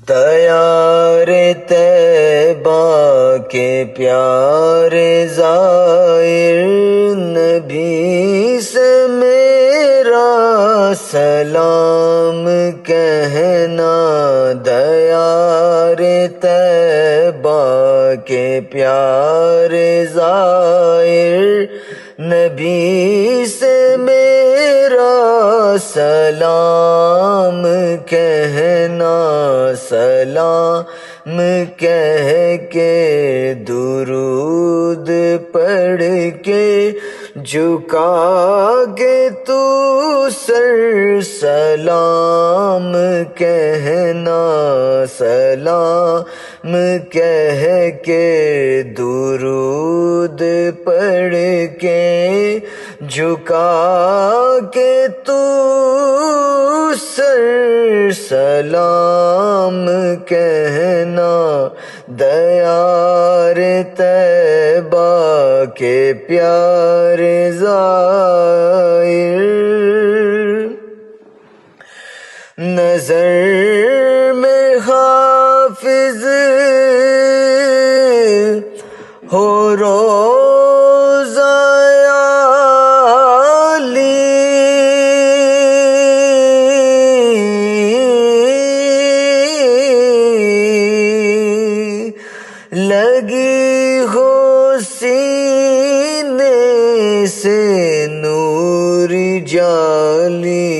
دیار طیبہ کے پیارے زائر نبی سے میرا سلام کہنا، دیار طیبہ کے پیارے زائر نبی سے میرا سلام کہنا، سلام کہہ کے درود پڑھ کے جھکا کے تو سر، سلام کہنا، سلام کہہ کے درود پڑھ کے جھکا کے تو سر، سلام کہنا، دیار طیبہ کے پیارے زائر۔ نظر میں حافظ ہو روضہ عالی، لگی ہو سینے سے نور جالی،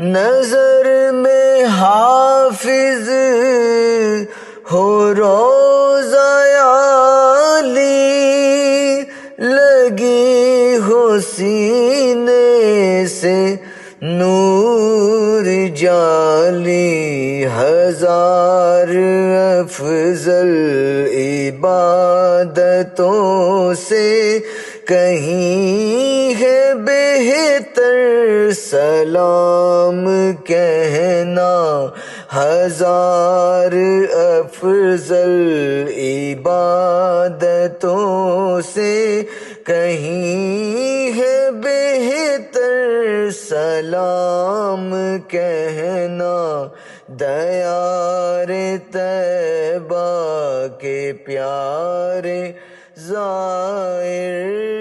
نظر میں حافظ ہو روضہ عالی، لگی ہو سینے سے نور جالی، ہزار افضل عبادتوں سے کہیں ہے بہتر، سلام کہنا، ہزار افضل عبادتوں سے کہیں ہے بہتر، سلام کہنا، دیار طیبہ کے پیارے زائر۔